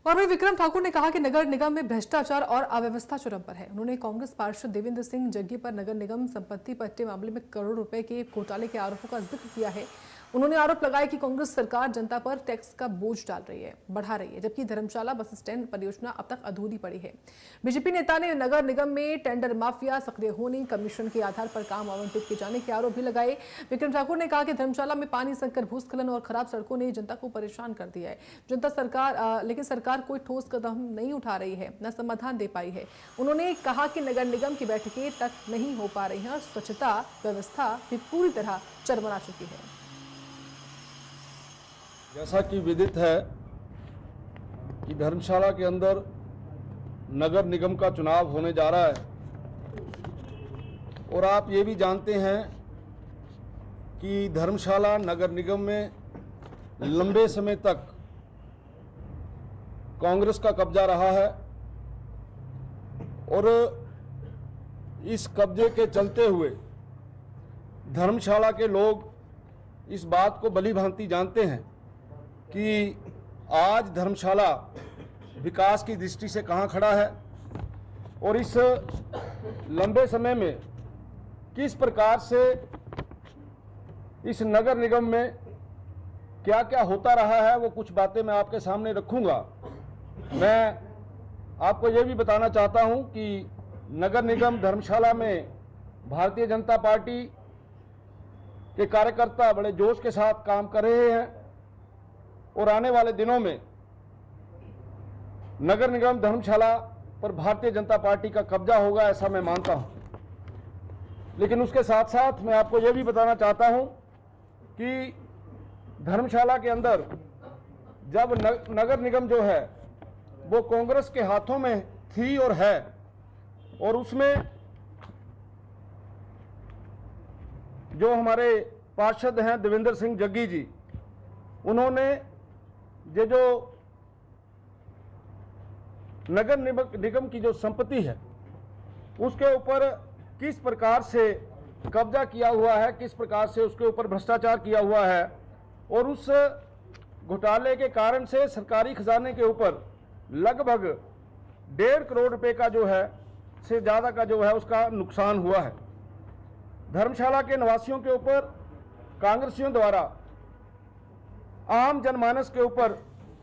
और वहीं विक्रम ठाकुर ने कहा कि नगर निगम में भ्रष्टाचार और अव्यवस्था चरम पर है। उन्होंने कांग्रेस पार्षद देवेंद्र सिंह जग्गी पर नगर निगम संपत्ति पट्टे मामले में करोड़ों रुपए के घोटाले के आरोपों का जिक्र किया है। उन्होंने आरोप लगाया कि कांग्रेस सरकार जनता पर टैक्स का बोझ बढ़ा रही है, जबकि धर्मशाला बस स्टैंड परियोजना अब तक अधूरी पड़ी है। बीजेपी नेता ने नगर निगम में टेंडर माफिया सक्रिय होने, कमीशन के आधार पर काम आवंटित किए जाने के आरोप भी लगाए। विक्रम ठाकुर ने कहा कि धर्मशाला में पानी संकट, भूस्खलन और खराब सड़कों ने जनता को परेशान कर दिया है। लेकिन सरकार कोई ठोस कदम नहीं उठा रही है, न समाधान दे पाई है। उन्होंने कहा कि नगर निगम की बैठकें तक नहीं हो पा रही हैं और स्वच्छता व्यवस्था भी पूरी तरह चरमरा चुकी है। जैसा कि विदित है कि धर्मशाला के अंदर नगर निगम का चुनाव होने जा रहा है और आप ये भी जानते हैं कि धर्मशाला नगर निगम में लंबे समय तक कांग्रेस का कब्जा रहा है और इस कब्जे के चलते हुए धर्मशाला के लोग इस बात को भली भांति जानते हैं कि आज धर्मशाला विकास की दृष्टि से कहां खड़ा है और इस लंबे समय में किस प्रकार से इस नगर निगम में क्या क्या होता रहा है, वो कुछ बातें मैं आपके सामने रखूंगा। मैं आपको ये भी बताना चाहता हूं कि नगर निगम धर्मशाला में भारतीय जनता पार्टी के कार्यकर्ता बड़े जोश के साथ काम कर रहे हैं और आने वाले दिनों में नगर निगम धर्मशाला पर भारतीय जनता पार्टी का कब्जा होगा, ऐसा मैं मानता हूं। लेकिन उसके साथ साथ मैं आपको यह भी बताना चाहता हूं कि धर्मशाला के अंदर जब नगर निगम जो है वो कांग्रेस के हाथों में थी और है, और उसमें जो हमारे पार्षद हैं देवेंद्र सिंह जग्गी जी, उन्होंने ये जो नगर निगम की जो संपत्ति है उसके ऊपर किस प्रकार से कब्जा किया हुआ है, किस प्रकार से उसके ऊपर भ्रष्टाचार किया हुआ है, और उस घोटाले के कारण से सरकारी खजाने के ऊपर लगभग 1.5 करोड़ रुपए का जो है से ज़्यादा का जो है उसका नुकसान हुआ है। धर्मशाला के निवासियों के ऊपर कांग्रेसियों द्वारा आम जनमानस के ऊपर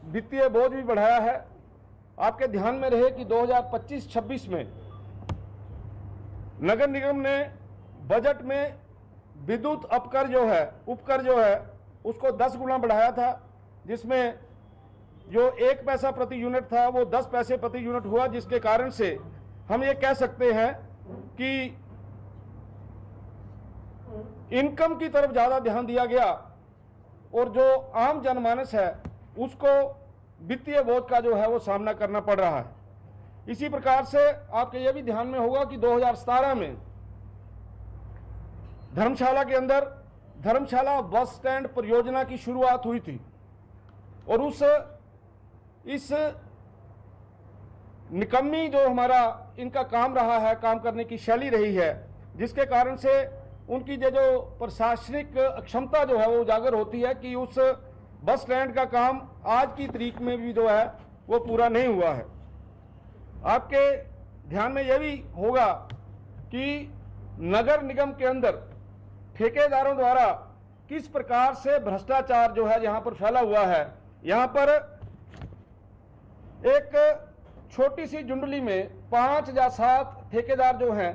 वित्तीय बोझ भी बढ़ाया है। आपके ध्यान में रहे कि 2025-26 में नगर निगम ने बजट में विद्युत उपकर जो है उसको 10 गुना बढ़ाया था, जिसमें जो 1 पैसा प्रति यूनिट था वो 10 पैसे प्रति यूनिट हुआ, जिसके कारण से हम ये कह सकते हैं कि इनकम की तरफ ज़्यादा ध्यान दिया गया और जो आम जनमानस है उसको वित्तीय बोझ का जो है वो सामना करना पड़ रहा है। इसी प्रकार से आपके ये भी ध्यान में होगा कि 2017 में धर्मशाला के अंदर धर्मशाला बस स्टैंड परियोजना की शुरुआत हुई थी और इस निकम्मी जो हमारा इनका काम रहा है, काम करने की शैली रही है, जिसके कारण से उनकी जो प्रशासनिक अक्षमता जो है वो उजागर होती है कि उस बस स्टैंड का काम आज की तारीख में भी जो है वो पूरा नहीं हुआ है। आपके ध्यान में यह भी होगा कि नगर निगम के अंदर ठेकेदारों द्वारा किस प्रकार से भ्रष्टाचार जो है यहाँ पर फैला हुआ है। यहाँ पर एक छोटी सी जुंडली में 5 या 7 ठेकेदार जो हैं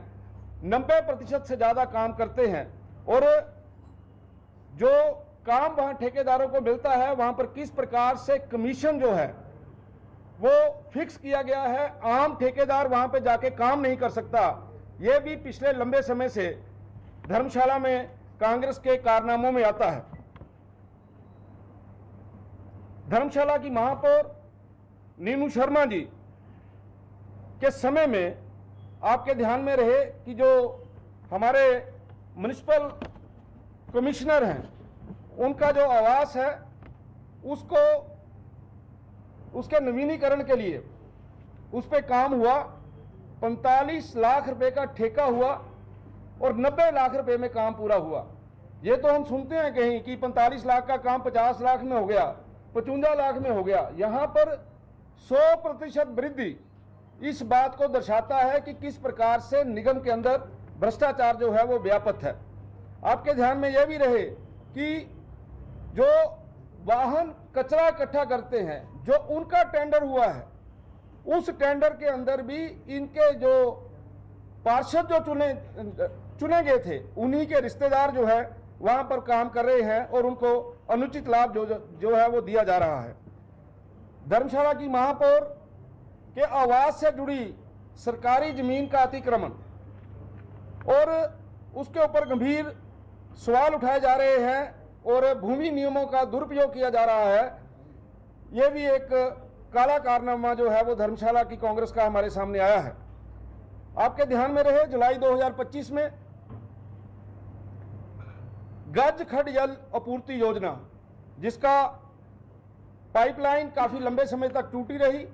90% से ज्यादा काम करते हैं, और जो काम वहां ठेकेदारों को मिलता है वहां पर किस प्रकार से कमीशन जो है वो फिक्स किया गया है। आम ठेकेदार वहां पे जाके काम नहीं कर सकता। ये भी पिछले लंबे समय से धर्मशाला में कांग्रेस के कारनामों में आता है। धर्मशाला की महापौर नीनू शर्मा जी के समय में आपके ध्यान में रहे कि जो हमारे म्युनिसिपल कमिश्नर हैं उनका जो आवास है उसके नवीनीकरण के लिए उस पे काम हुआ। 45 लाख रुपए का ठेका हुआ और 90 लाख रुपए में काम पूरा हुआ। ये तो हम सुनते हैं कहीं कि 45 लाख का काम 50 लाख में हो गया, 55 लाख में हो गया। यहाँ पर 100% वृद्धि इस बात को दर्शाता है कि किस प्रकार से निगम के अंदर भ्रष्टाचार जो है वो व्यापक है। आपके ध्यान में यह भी रहे कि जो वाहन कचरा इकट्ठा करते हैं, जो उनका टेंडर हुआ है, उस टेंडर के अंदर भी इनके जो पार्षद जो चुने गए थे, उन्हीं के रिश्तेदार जो है वहां पर काम कर रहे हैं और उनको अनुचित लाभ जो है वो दिया जा रहा है। धर्मशाला की महापौर के आवास से जुड़ी सरकारी जमीन का अतिक्रमण और उसके ऊपर गंभीर सवाल उठाए जा रहे हैं और भूमि नियमों का दुरुपयोग किया जा रहा है। यह भी एक काला कारनामा जो है वो धर्मशाला की कांग्रेस का हमारे सामने आया है। आपके ध्यान में रहे, जुलाई 2025 में गज खड जल आपूर्ति योजना, जिसका पाइपलाइन काफी लंबे समय तक टूटी रही,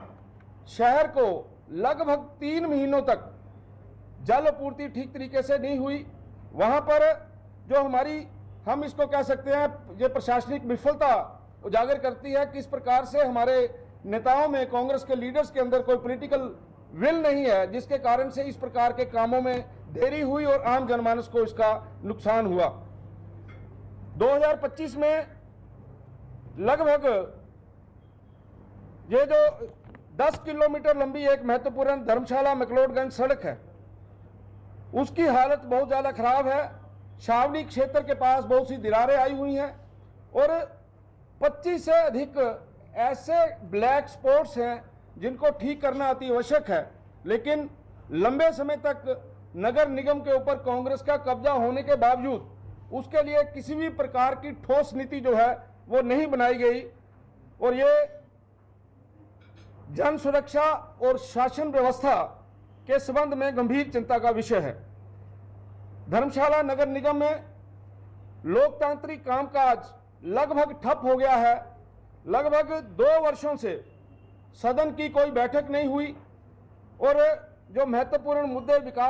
शहर को लगभग 3 महीनों तक जल आपूर्ति ठीक तरीके से नहीं हुई। वहां पर जो हमारी, हम इसको कह सकते हैं, ये प्रशासनिक विफलता उजागर करती है किस प्रकार से हमारे नेताओं में, कांग्रेस के लीडर्स के अंदर कोई पॉलिटिकल विल नहीं है, जिसके कारण से इस प्रकार के कामों में देरी हुई और आम जनमानस को इसका नुकसान हुआ। 2025 में लगभग ये जो 10 किलोमीटर लंबी एक महत्वपूर्ण धर्मशाला मैक्लोडगंज सड़क है, उसकी हालत बहुत ज्यादा खराब है। छावनी क्षेत्र के पास बहुत सी दरारें आई हुई हैं और 25 से अधिक ऐसे ब्लैक स्पॉट्स हैं जिनको ठीक करना अति आवश्यक है, लेकिन लंबे समय तक नगर निगम के ऊपर कांग्रेस का कब्जा होने के बावजूद उसके लिए किसी भी प्रकार की ठोस नीति जो है वो नहीं बनाई गई और ये जन सुरक्षा और शासन व्यवस्था के संबंध में गंभीर चिंता का विषय है। धर्मशाला नगर निगम में लोकतांत्रिक कामकाज लगभग ठप हो गया है। लगभग 2 वर्षों से सदन की कोई बैठक नहीं हुई और जो महत्वपूर्ण मुद्दे विकास